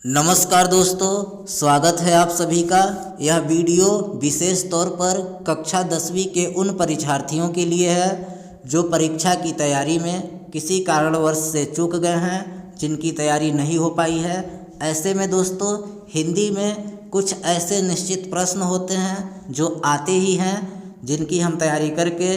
नमस्कार दोस्तों, स्वागत है आप सभी का। यह वीडियो विशेष तौर पर कक्षा 10वीं के उन परीक्षार्थियों के लिए है जो परीक्षा की तैयारी में किसी कारणवश से चूक गए हैं, जिनकी तैयारी नहीं हो पाई है। ऐसे में दोस्तों, हिंदी में कुछ ऐसे निश्चित प्रश्न होते हैं जो आते ही हैं, जिनकी हम तैयारी करके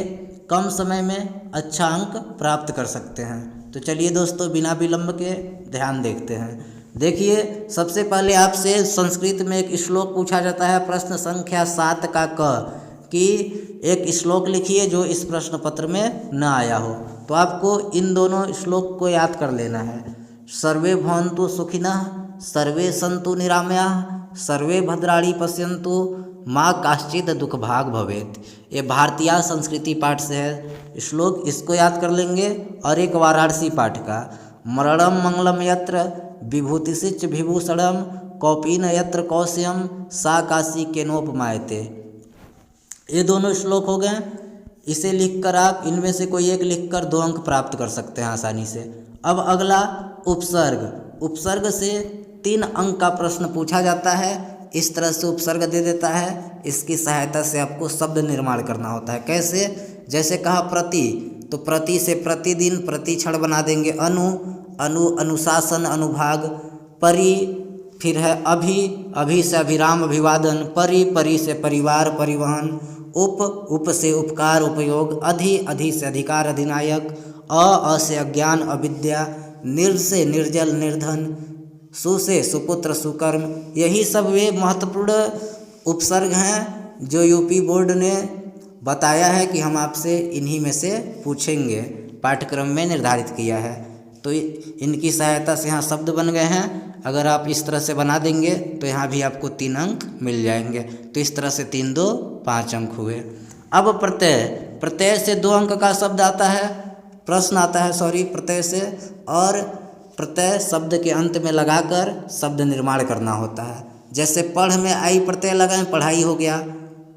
कम समय में अच्छा अंक प्राप्त कर सकते हैं। तो चलिए दोस्तों, बिना विलंब के ध्यान देखते हैं। देखिए, सबसे पहले आपसे संस्कृत में एक श्लोक पूछा जाता है, प्रश्न संख्या 7 का क, कि एक श्लोक लिखिए जो इस प्रश्न पत्र में न आया हो। तो आपको इन दोनों श्लोक को याद कर लेना है। सर्वे भवन्तु सुखिनः, सर्वे सन्तु निरामयाः, सर्वे भद्राणि पश्यन्तु, माँ काश्चित् दुख भाग भवेत्। ये भारतीय संस्कृति पाठ से है श्लोक, इसको याद कर लेंगे। और एक वाराणसी पाठ का, मरणम मंगलम यत्र विभूतिशिच विभूषणम, कौपीन यत्र कौश्यम, सा काशी केनोपमायते। ये दोनों श्लोक हो गए। इसे लिखकर आप इनमें से कोई एक लिखकर 2 अंक प्राप्त कर सकते हैं आसानी से। अब अगला उपसर्ग। उपसर्ग से 3 अंक का प्रश्न पूछा जाता है। इस तरह से उपसर्ग दे देता है, इसकी सहायता से आपको शब्द निर्माण करना होता है। कैसे? जैसे कहा प्रति, तो प्रति से प्रतिदिन, प्रतिक्षण बना देंगे। अनुशासन, अनुभाग। परि, फिर है अभि से अभिराम, अभिवादन। परि से परिवार, परिवहन। उप से उपकार, उपयोग। अधि से अधिकार, अधिनायक। अ से अज्ञान, अविद्या। से निर्जल, निर्धन। सु से सुपुत्र, सुकर्म। यही सब वे महत्वपूर्ण उपसर्ग हैं जो यूपी बोर्ड ने बताया है कि हम आपसे इन्हीं में से पूछेंगे, पाठ्यक्रम में निर्धारित किया है। तो इनकी सहायता से यहाँ शब्द बन गए हैं। अगर आप इस तरह से बना देंगे तो यहाँ भी आपको 3 अंक मिल जाएंगे। तो इस तरह से 3 2 5 अंक हुए। अब प्रत्यय। प्रत्यय से 2 अंक का शब्द आता है, प्रश्न आता है प्रत्यय से। और प्रत्यय शब्द के अंत में लगाकर शब्द निर्माण करना होता है। जैसे पढ़ में आई प्रत्यय लगाएं, पढ़ाई हो गया।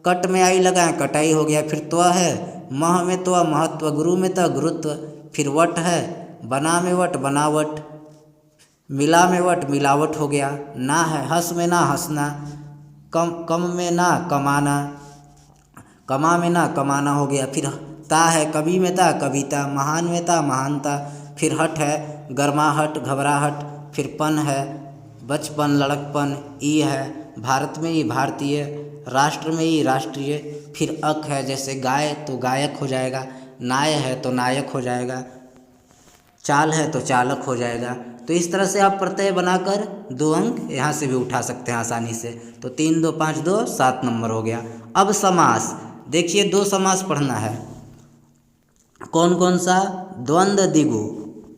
कट में आई लगाएं, कटाई हो गया। फिर त्व है, मह में त्व, महत्व। गुरु में त, गुरुत्व। फिर वट है, बना में वट, बनावट। मिला में वट, मिलावट हो गया। ना है, हंस में ना, हंसना। कम में ना, कमाना। कमा में ना, कमाना हो गया। फिर ता है, कवि में ता, कविता। महान में ता, महानता। फिर हट है, गर्माहट, घबराहट। फिर पन है, बचपन, लड़कपन। ई है, भारत में ई, भारतीय। राष्ट्र में ई, राष्ट्रीय। फिर अक है, जैसे गाय तो गायक हो जाएगा। नाय है तो नायक हो जाएगा। चाल है तो चालक हो जाएगा। तो इस तरह से आप प्रत्यय बनाकर 2 अंक यहाँ से भी उठा सकते हैं आसानी से। तो 3 2 5 2 7 नंबर हो गया। अब समास। देखिए, 2 समास पढ़ना है। कौन कौन सा? द्वंद्व, द्विगु।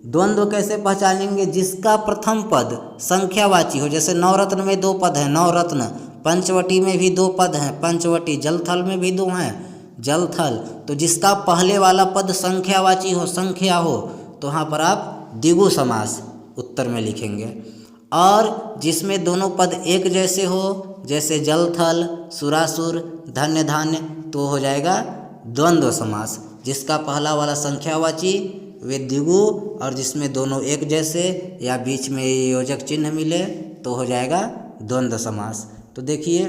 द्वंद्व कैसे पहचानेंगे? जिसका प्रथम पद संख्यावाची हो। जैसे नवरत्न में 2 पद हैं, नवरत्न। पंचवटी में भी 2 पद हैं, पंचवटी। जलथल में भी 2 हैं, जलथल। तो जिसका पहले वाला पद संख्यावाची हो, संख्या हो, तो वहाँ पर आप द्विगु समास उत्तर में लिखेंगे। और जिसमें दोनों पद एक जैसे हो, जैसे जलथल, सुरासुर, धन्य धान्य, तो हो जाएगा द्वंद्व समास। जिसका पहला वाला संख्यावाची वे द्विगु, और जिसमें दोनों एक जैसे या बीच में योजक चिन्ह मिले तो हो जाएगा द्वंद्व समास। तो देखिए,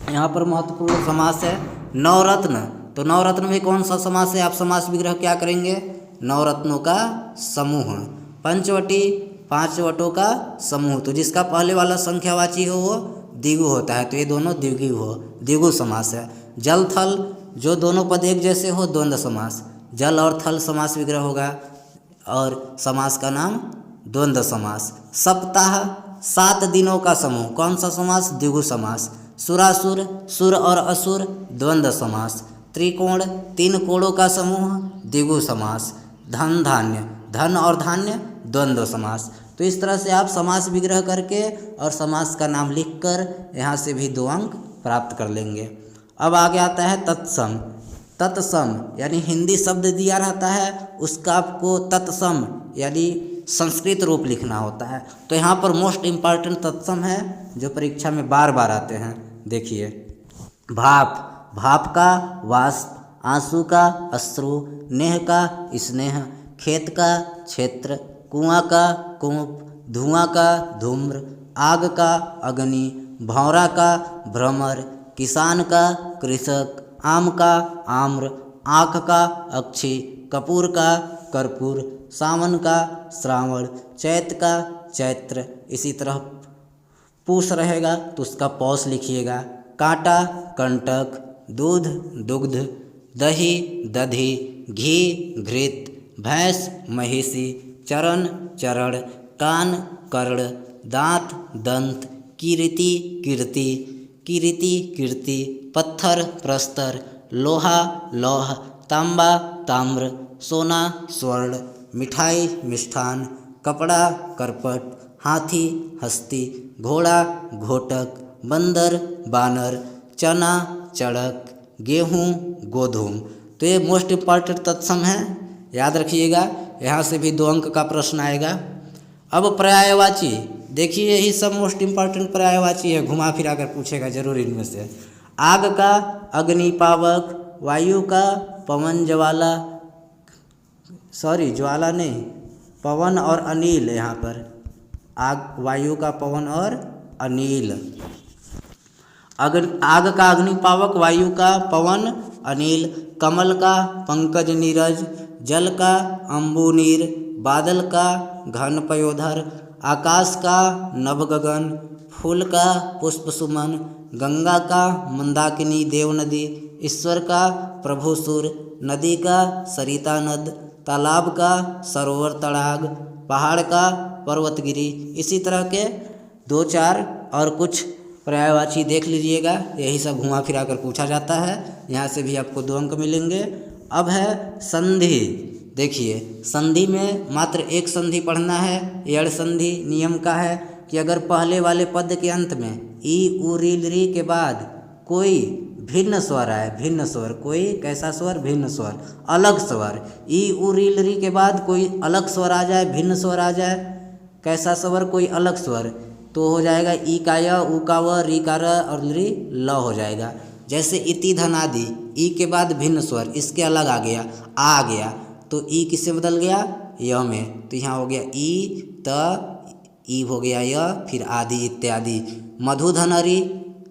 यहाँ पर महत्वपूर्ण समास है नवरत्न। तो नवरत्न में कौन सा समास है? आप समास विग्रह क्या करेंगे? नवरत्नों का समूह। पंचवटी, 5 वटों का समूह। तो जिसका पहले वाला संख्यावाची हो वो द्विगु होता है, तो ये दोनों द्विगु समास है। जल थल, जो दोनों पद एक जैसे हो, द्वंद्व समास। जल और थल समास विग्रह होगा, और समास का नाम द्वंद्व समास। सप्ताह, 7 दिनों का समूह, कौन सा समास? द्विगु समास। सुरासुर, सुर और असुर, द्वंद्व समास। त्रिकोण, 3 कोणों का समूह, द्विगु समास। धन धान्य, धन और धान्य, द्वंद्व समास। तो इस तरह से आप समास विग्रह करके और समास का नाम लिखकर यहाँ से भी 2 अंक प्राप्त कर लेंगे। अब आगे आता है तत्सम। तत्सम यानी हिंदी शब्द दिया रहता है, उसका आपको तत्सम यानी संस्कृत रूप लिखना होता है। तो यहाँ पर मोस्ट इम्पॉर्टेंट तत्सम है जो परीक्षा में बार बार आते हैं। देखिए, भाप, भाप का वाष्प। आंसू का अश्रु। नेह का स्नेह। खेत का क्षेत्र। कुआं का कूप। धुआं का धूम्र, आग का अग्नि, भौरा का भ्रमर, किसान का कृषक, आम का आम्र, आँख का अक्षी, कपूर का कर्पूर, सावन का श्रावण, चैत का चैत्र। इसी तरह पूष रहेगा तो उसका पौष लिखिएगा। कांटा कंटक, दूध दुग्ध, दही दधी, घी घृत, भैंस महिषी, चरण चरण, कान कर्ण, दांत दंत, कीर्ति कीर्ति, कीर्ति कीर्ति, पत्थर प्रस्तर, लोहा लौह, तांबा ताम्र, सोना स्वर्ण, मिठाई मिष्ठान, कपड़ा करपट, हाथी हस्ती, घोड़ा घोटक, बंदर बानर, चना चड़क, गेहूँ गोधूम। तो ये मोस्ट इम्पॉर्टेंट तत्सम है, याद रखिएगा। यहाँ से भी 2 अंक का प्रश्न आएगा। अब पर्यायवाची देखिए, यही सब मोस्ट इम्पॉर्टेंट पर्यायवाची है, घुमा फिरा कर पूछेगा जरूर इनमें से। आग का अग्निपावक, वायु का पवन ज्वाला, ज्वाला नहीं, पवन और अनिल। यहाँ पर आग, वायु का पवन और अनिल। आग का अग्निपावक, वायु का पवन अनिल, कमल का पंकज नीरज, जल का अम्बु नीर, बादल का घन पयोधर, आकाश का नभ गगन, फूल का पुष्प सुमन, गंगा का मंदाकिनी देव नदी, ईश्वर का प्रभु सुर, नदी का सरिता नद, तालाब का सरोवर तड़ाग, पहाड़ का पर्वतगिरी। इसी तरह के 2-4 और कुछ पर्यायवाची देख लीजिएगा, यही सब घुमा फिरा कर पूछा जाता है। यहाँ से भी आपको 2 अंक मिलेंगे। अब है संधि। देखिए, संधि में मात्र एक संधि पढ़ना है। यड़ संधि नियम का है कि अगर पहले वाले पद के अंत में ई उ री री के बाद कोई भिन्न स्वर आए, भिन्न स्वर, कोई कैसा स्वर, भिन्न स्वर, अलग स्वर, ई उ री री के बाद कोई अलग स्वर आ जाए, भिन्न स्वर आ जाए, कैसा स्वर, कोई अलग स्वर, तो हो जाएगा ई का य, उ का व, री का र और री ल हो जाएगा। जैसे इति धनादि, ई के बाद भिन्न स्वर, इसके अलग आ गया, आ गया, तो ई किससे बदल गया, य में। तो यहाँ हो गया ई त, ई हो गया य, फिर आदि इत्यादि। मधुधनरी,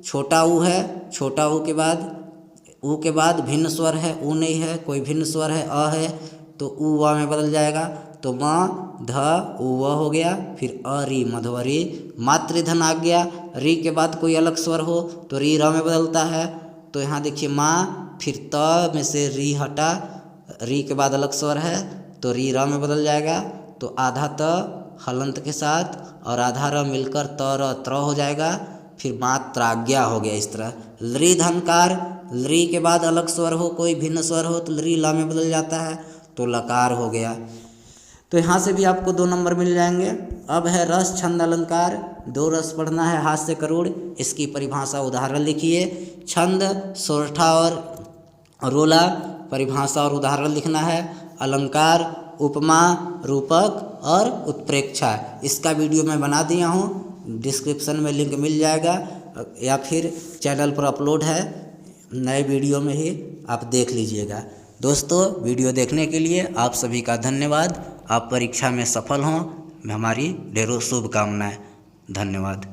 छोटा ऊ है, छोटा ऊ के बाद भिन्न स्वर है, ऊ नहीं है, कोई भिन्न स्वर है, अ है, तो ऊ व में बदल जाएगा। तो म ध उ व हो गया, फिर अरी मधुवरी। मातृधन आ गया, री के बाद कोई अलग स्वर हो तो री र में बदलता है। तो यहाँ देखिए माँ, फिर त में से री हटा, री के बाद अलग स्वर है तो री र में बदल जाएगा। तो आधा त हलंत के साथ और आधा र मिलकर त र त्र हो जाएगा। फिर मात्राज्ञा हो गया। इस तरह लृ धनकार, लृ के बाद अलग स्वर हो, कोई भिन्न स्वर हो तो लृ ल में बदल जाता है, तो लकार हो गया। तो यहाँ से भी आपको 2 नंबर मिल जाएंगे। अब है रस छंद अलंकार। 2 रस पढ़ना है, हास्य करुण। इसकी परिभाषा उदाहरण लिखिए। छंद सोरठा और रोला, परिभाषा और उदाहरण लिखना है। अलंकार उपमा, रूपक और उत्प्रेक्षा। इसका वीडियो मैं बना दिया हूँ, डिस्क्रिप्शन में लिंक मिल जाएगा, या फिर चैनल पर अपलोड है, नए वीडियो में ही आप देख लीजिएगा। दोस्तों, वीडियो देखने के लिए आप सभी का धन्यवाद। आप परीक्षा में सफल हों, हमारी ढेरों शुभकामनाएं। धन्यवाद।